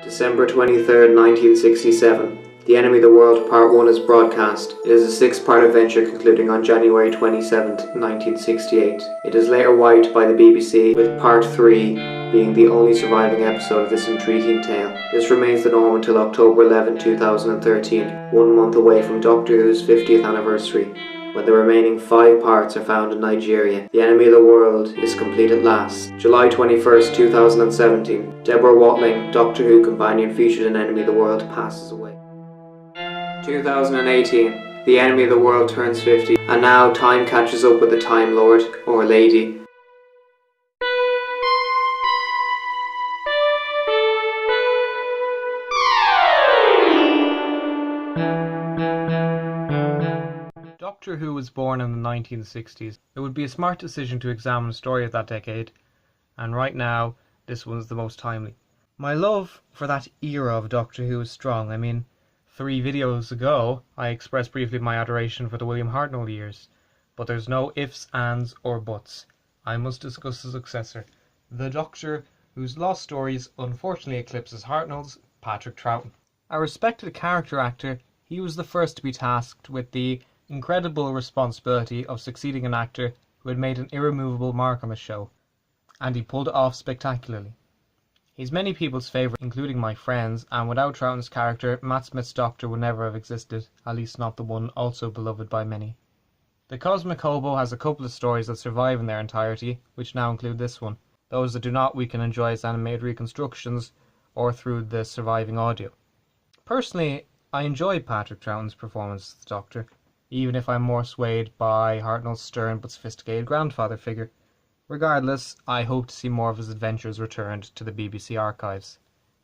December 23rd, 1967. The Enemy of the World Part 1 is broadcast. It is a 6-part adventure concluding on January 27th, 1968. It is later wiped by the BBC, with Part 3 being the only surviving episode of this intriguing tale. This remains the norm until October 11, 2013, 1 month away from Doctor Who's 50th anniversary, when the remaining 5 parts are found in Nigeria. The Enemy of the World is complete at last. July 21st, 2017. Deborah Watling, Doctor Who companion featured in Enemy of the World, passes away. 2018. The Enemy of the World turns 50, and now time catches up with the Time Lord, or Lady. Doctor Who was born in the 1960s. It would be a smart decision to examine the story of that decade, and right now, this one's the most timely. My love for that era of Doctor Who is strong. 3 videos ago, I expressed briefly my adoration for the William Hartnell years, but there's no ifs, ands, or buts. I must discuss the successor, the Doctor whose lost stories unfortunately eclipses Hartnell's, Patrick Troughton. A respected character actor, he was the first to be tasked with the incredible responsibility of succeeding an actor who had made an irremovable mark on the show, and he pulled it off spectacularly. He's many people's favourite, including my friends, and without Troughton's character, Matt Smith's Doctor would never have existed, at least not the one also beloved by many. The Cosmic Hobo has a couple of stories that survive in their entirety, which now include this one. Those that do not we can enjoy as animated reconstructions or through the surviving audio. Personally, I enjoyed Patrick Troughton's performance as the Doctor, even if I'm more swayed by Hartnell's stern but sophisticated grandfather figure. Regardless, I hope to see more of his adventures returned to the BBC archives.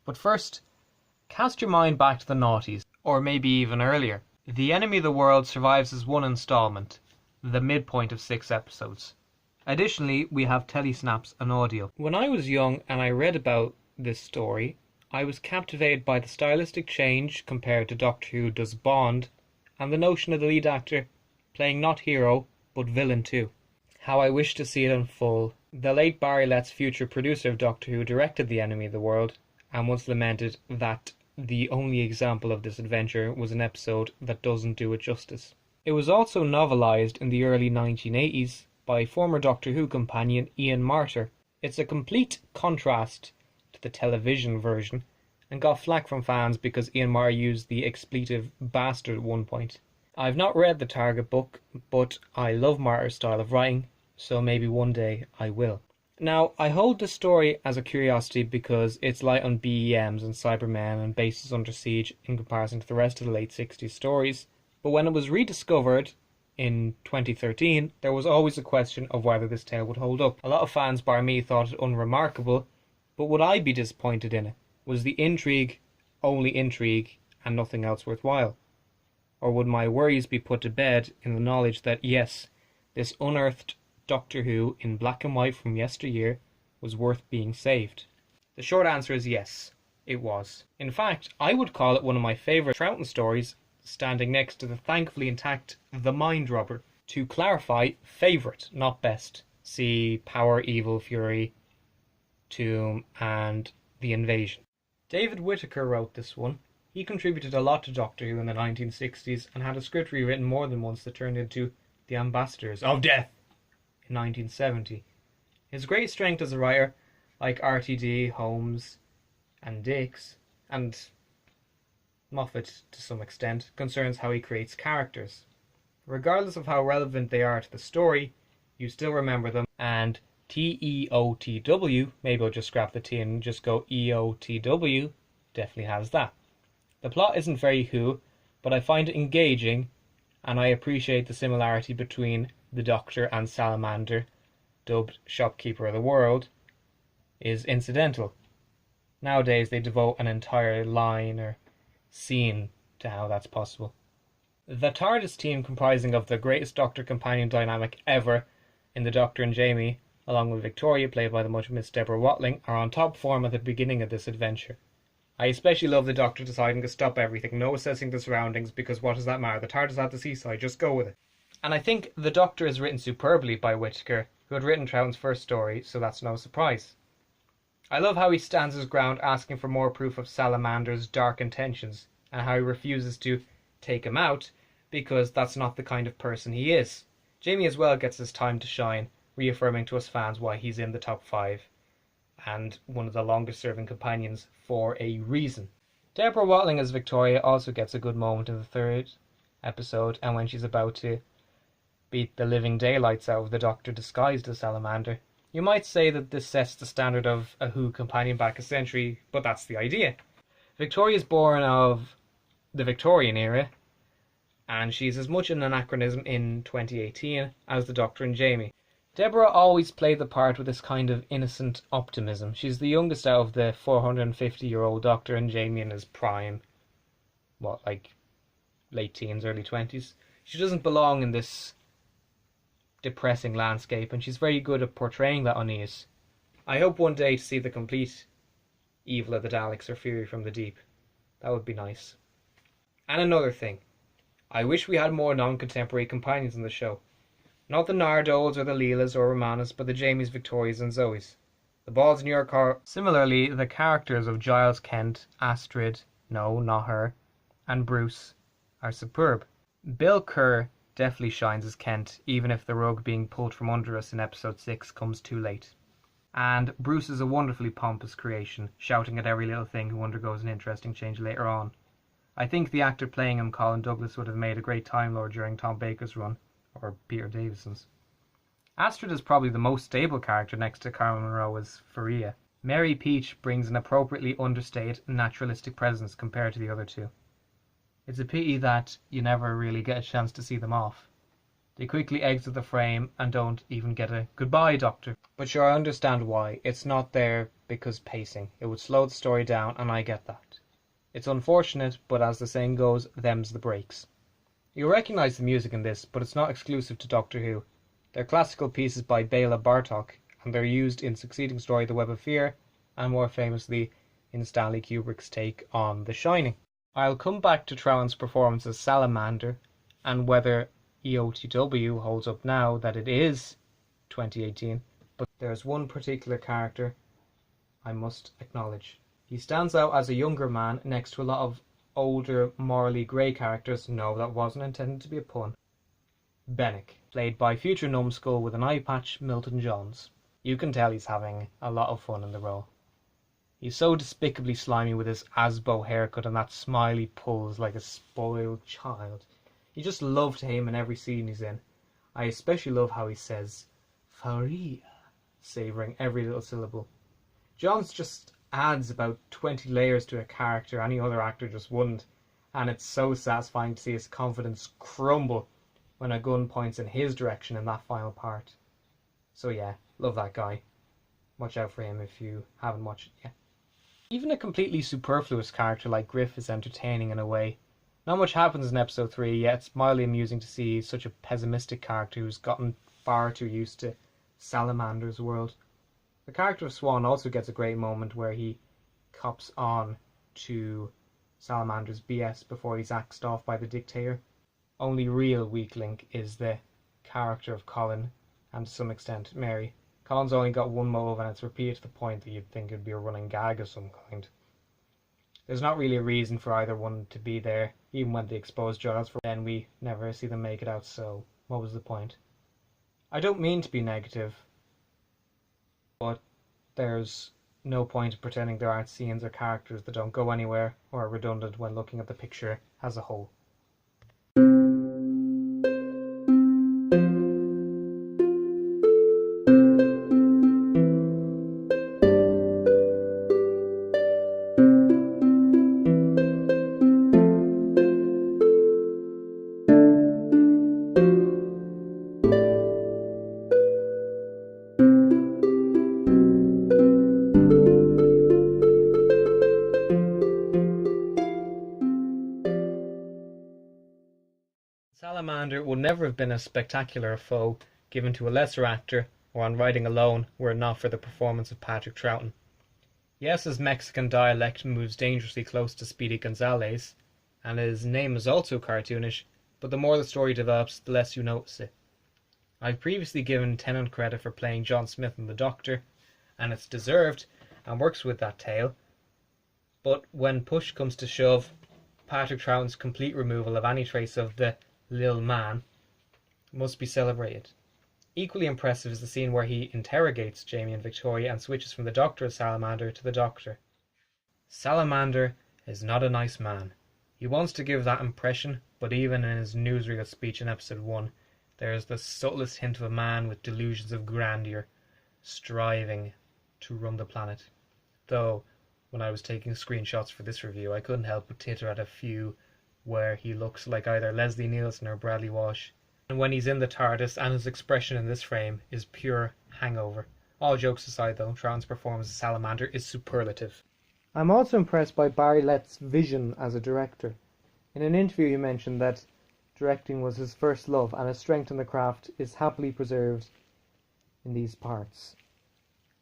But first, cast your mind back to the noughties, or maybe even earlier. The Enemy of the World survives as one instalment, the midpoint of 6 episodes. Additionally, we have telesnaps and audio. When I was young and I read about this story, I was captivated by the stylistic change compared to Doctor Who does Bond, and the notion of the lead actor playing not hero, but villain too. How I wish to see it in full. The late Barry Letts, future producer of Doctor Who, directed The Enemy of the World, and once lamented that the only example of this adventure was an episode that doesn't do it justice. It was also novelised in the early 1980s by former Doctor Who companion Ian Marter. It's a complete contrast to the television version, and got flack from fans because Ian Marter used the expletive bastard at one point. I've not read the Target book, but I love Marter's style of writing, so maybe one day I will. Now, I hold this story as a curiosity because it's light on BEMs and Cybermen and bases under siege in comparison to the rest of the late 60s stories, but when it was rediscovered in 2013, there was always a question of whether this tale would hold up. A lot of fans bar me thought it unremarkable, but would I be disappointed in it? Was the intrigue only intrigue and nothing else worthwhile? Or would my worries be put to bed in the knowledge that yes, this unearthed Doctor Who in black and white from yesteryear was worth being saved? The short answer is yes, it was. In fact, I would call it one of my favourite Troughton stories, standing next to the thankfully intact The Mind Robber. To clarify, favourite, not best. See Power, Evil, Fury, Tomb, and The Invasion. David Whittaker wrote this one. He contributed a lot to Doctor Who in the 1960s and had a script rewritten more than once that turned into The Ambassadors of Death in 1970. His great strength as a writer, like RTD, Holmes, and Dix, and Moffat to some extent, concerns how he creates characters. Regardless of how relevant they are to the story, you still remember them, and TEOTW, maybe I'll just scrap the T and just go EOTW, definitely has that. The plot isn't very Who, but I find it engaging, and I appreciate the similarity between the Doctor and Salamander, dubbed Shopkeeper of the World, is incidental. Nowadays they devote an entire line or scene to how that's possible. The TARDIS team, comprising of the greatest Doctor companion dynamic ever in the Doctor and Jamie, along with Victoria, played by the much missed Deborah Watling, are on top form at the beginning of this adventure. I especially love the Doctor deciding to stop everything, no assessing the surroundings, because what does that matter? The TARDIS at the seaside, just go with it. And I think the Doctor is written superbly by Whittaker, who had written Troughton's first story, so that's no surprise. I love how he stands his ground asking for more proof of Salamander's dark intentions, and how he refuses to take him out because that's not the kind of person he is. Jamie as well gets his time to shine, reaffirming to us fans why he's in the top 5 and one of the longest serving companions for a reason. Deborah Watling as Victoria also gets a good moment in the 3rd episode, and when she's about to beat the living daylights out of the Doctor disguised as Salamander. You might say that this sets the standard of a Who companion back a century, but that's the idea. Victoria is born of the Victorian era, and she's as much an anachronism in 2018 as the Doctor and Jamie. Deborah always played the part with this kind of innocent optimism. She's the youngest out of the 450-year-old Doctor, and Jamie in his prime, late teens, early 20s. She doesn't belong in this depressing landscape, and she's very good at portraying that unease. I hope one day to see the complete evil of the Daleks or Fury from the Deep. That would be nice. And another thing, I wish we had more non-contemporary companions in the show. Not the Nardoles or the Leelas or Romanas, but the Jamies, Victorias and Zoes. The Balls in York are... Similarly, the characters of Giles Kent, Astrid, no, not her, and Bruce are superb. Bill Kerr definitely shines as Kent, even if the rug being pulled from under us in episode 6 comes too late. And Bruce is a wonderfully pompous creation, shouting at every little thing who undergoes an interesting change later on. I think the actor playing him, Colin Douglas, would have made a great Time Lord during Tom Baker's run, or Peter Davison's. Astrid is probably the most stable character next to Carmen Monroe as Faria. Mary Peach brings an appropriately understated, naturalistic presence compared to the other two. It's a pity that you never really get a chance to see them off. They quickly exit the frame and don't even get a goodbye, Doctor. But sure, I understand why. It's not there because pacing. It would slow the story down, and I get that. It's unfortunate, but as the saying goes, them's the breaks. You'll recognise the music in this, but it's not exclusive to Doctor Who. They're classical pieces by Bela Bartok, and they're used in succeeding story The Web of Fear, and more famously in Stanley Kubrick's take on The Shining. I'll come back to Trowan's performance as Salamander, and whether EOTW holds up now that it is 2018, but there's one particular character I must acknowledge. He stands out as a younger man next to a lot of older, morally grey characters. No, that wasn't intended to be a pun. Bennick, played by future numbskull with an eye patch, Milton Johns. You can tell he's having a lot of fun in the role. He's so despicably slimy with his Asbo haircut, and that smile he pulls like a spoiled child. You just love to him in every scene he's in. I especially love how he says Faria, savouring every little syllable. Johns just adds about 20 layers to a character any other actor just wouldn't, and it's so satisfying to see his confidence crumble when a gun points in his direction in that final part. So yeah, love that guy. Watch out for him if you haven't watched it yet. Even a completely superfluous character like Griff is entertaining in a way. Not much happens in episode 3, yet it's mildly amusing to see such a pessimistic character who's gotten far too used to Salamander's world. The character of Swan also gets a great moment where he cops on to Salamander's BS before he's axed off by the dictator. Only real weak link is the character of Colin, and to some extent Mary. Colin's only got one move, and it's repeated to the point that you'd think it'd be a running gag of some kind. There's not really a reason for either one to be there, even when they expose Giles for then we never see them make it out, so what was the point? I don't mean to be negative, but there's no point in pretending there aren't scenes or characters that don't go anywhere or are redundant when looking at the picture as a whole. Salamander would never have been as spectacular a foe given to a lesser actor or on writing alone were it not for the performance of Patrick Troughton. Yes, his Mexican dialect moves dangerously close to Speedy Gonzales, and his name is also cartoonish, but the more the story develops, the less you notice it. I've previously given Tennant credit for playing John Smith in The Doctor, and it's deserved, and works with that tale. But when push comes to shove, Patrick Troughton's complete removal of any trace of the lil man must be celebrated. Equally impressive is the scene where he interrogates Jamie and Victoria and switches from the Doctor as Salamander to the Doctor. Salamander is not a nice man. He wants to give that impression, but even in his newsreel speech in episode 1, there is the subtlest hint of a man with delusions of grandeur, striving to run the planet. Though, when I was taking screenshots for this review, I couldn't help but titter at a few where he looks like either Leslie Nielsen or Bradley Walsh. And when he's in the TARDIS, and his expression in this frame is pure hangover. All jokes aside though, Troughton's performance as Salamander is superlative. I'm also impressed by Barry Lett's vision as a director. In an interview he mentioned that directing was his first love, and his strength in the craft is happily preserved in these parts.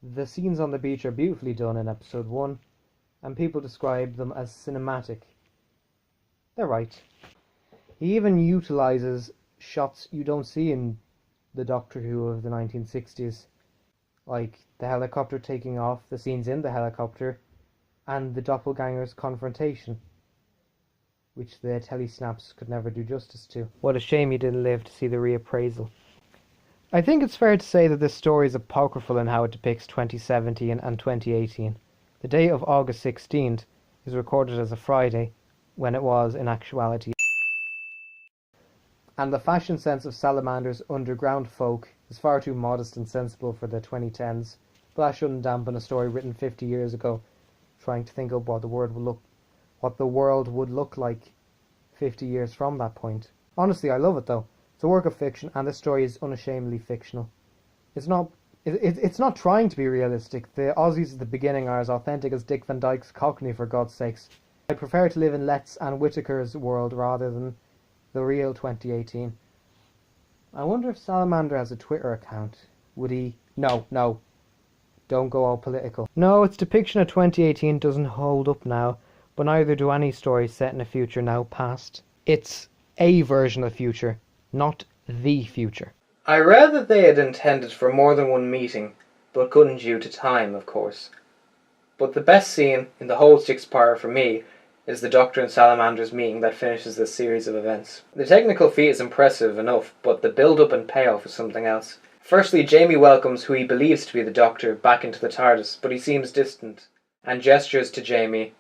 The scenes on the beach are beautifully done in episode 1, and people describe them as cinematic. They're right. He even utilises shots you don't see in the Doctor Who of the 1960s, like the helicopter taking off, the scenes in the helicopter, and the doppelganger's confrontation, which the telesnaps could never do justice to. What a shame he didn't live to see the reappraisal. I think it's fair to say that this story is apocryphal in how it depicts 2017 and 2018. The day of August 16th is recorded as a Friday, when it was in actuality. And the fashion sense of Salamander's underground folk is far too modest and sensible for the 2010s, but that shouldn't dampen a story written 50 years ago, trying to think of what the world would look like 50 years from that point. Honestly, I love it though. It's a work of fiction, and this story is unashamedly fictional. It's not trying to be realistic. The Aussies at the beginning are as authentic as Dick Van Dyke's Cockney, for God's sakes. I prefer to live in Letts and Whittaker's world rather than the real 2018. I wonder if Salamander has a Twitter account. Would he? No. Don't go all political. No, its depiction of 2018 doesn't hold up now, but neither do any stories set in a future now past. It's a version of the future, not the future. I read that they had intended for more than one meeting, but couldn't due to time, of course. But the best scene in the whole six-parter for me is the Doctor and Salamander's meeting that finishes this series of events. The technical feat is impressive enough, but the build-up and payoff is something else. Firstly, Jamie welcomes who he believes to be the Doctor back into the TARDIS, but he seems distant, and gestures to Jamie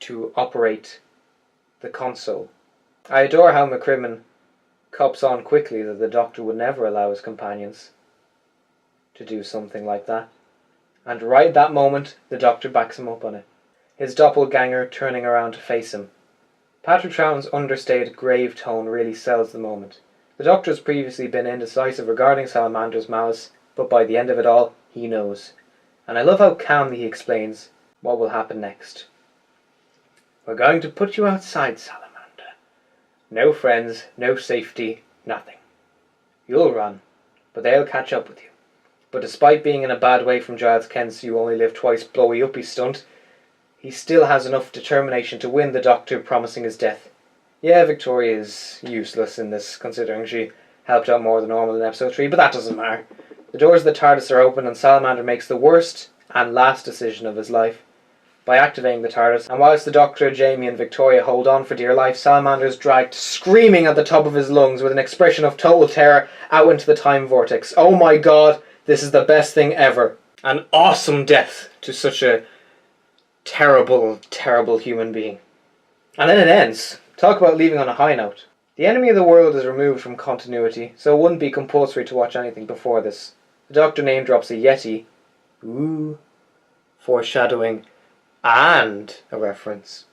to operate the console. I adore how McCrimmon cops on quickly that the Doctor would never allow his companions to do something like that. And right at that moment, the Doctor backs him up on it, his doppelganger turning around to face him. Patrick Troughton's understated, grave tone really sells the moment. The Doctor has previously been indecisive regarding Salamander's malice, but by the end of it all, he knows. And I love how calmly he explains what will happen next. We're going to put you outside, Salamander. No friends, no safety, nothing. You'll run, but they'll catch up with you. But despite being in a bad way from Giles Kent's "you only live twice" blowy-uppy stunt, he still has enough determination to win the Doctor, promising his death. Yeah, Victoria is useless in this, considering she helped out more than normal in episode 3, but that doesn't matter. The doors of the TARDIS are open, and Salamander makes the worst and last decision of his life by activating the TARDIS, and whilst the Doctor, Jamie and Victoria hold on for dear life, Salamander is dragged screaming at the top of his lungs with an expression of total terror out into the time vortex. Oh my god, this is the best thing ever. An awesome death to such a terrible, terrible human being. And then it ends. Talk about leaving on a high note. The Enemy of the World is removed from continuity, so it wouldn't be compulsory to watch anything before this. The Doctor name drops a Yeti. Ooh. Foreshadowing. And a reference.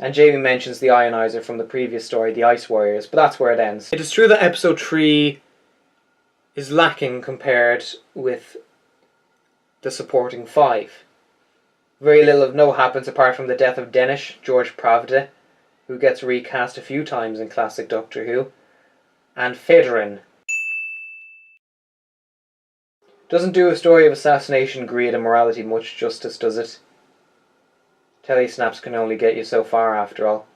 And Jamie mentions the ionizer from the previous story, the Ice Warriors, but that's where it ends. It is true that episode 3 is lacking compared with the supporting 5. Very little of note happens apart from the death of Denish, George Pravda, who gets recast a few times in classic Doctor Who, and Federin. Doesn't do a story of assassination, greed and morality much justice, does it? Telesnaps can only get you so far after all.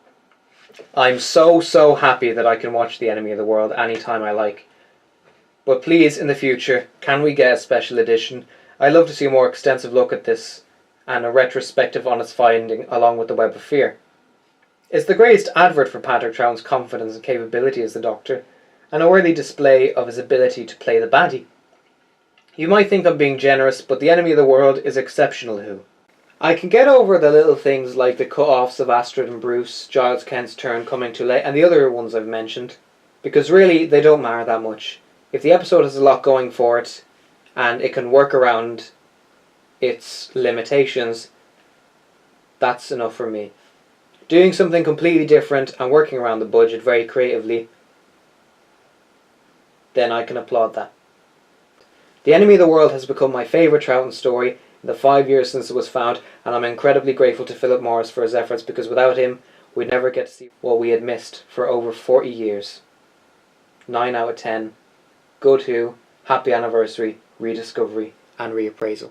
I'm so happy that I can watch The Enemy of the World anytime I like. But please, in the future, can we get a special edition I'd love to see a more extensive look at this and a retrospective on its finding along with the Web of Fear. It's the greatest advert for Patrick Troughton's confidence and capability as the Doctor, and a worthy display of his ability to play the baddie. You might think I'm being generous, but the Enemy of the World is exceptional Who. I can get over the little things like the cut-offs of Astrid and Bruce, Giles Kent's turn coming too late, and the other ones I've mentioned, because really they don't matter that much. If the episode has a lot going for it, and it can work around its limitations, that's enough for me. Doing something completely different and working around the budget very creatively, then I can applaud that. The Enemy of the World has become my favourite Troughton story in the 5 years since it was found, and I'm incredibly grateful to Philip Morris for his efforts, because without him we'd never get to see what we had missed for over 40 years. 9 out of 10. Good Who, happy anniversary, rediscovery and reappraisal.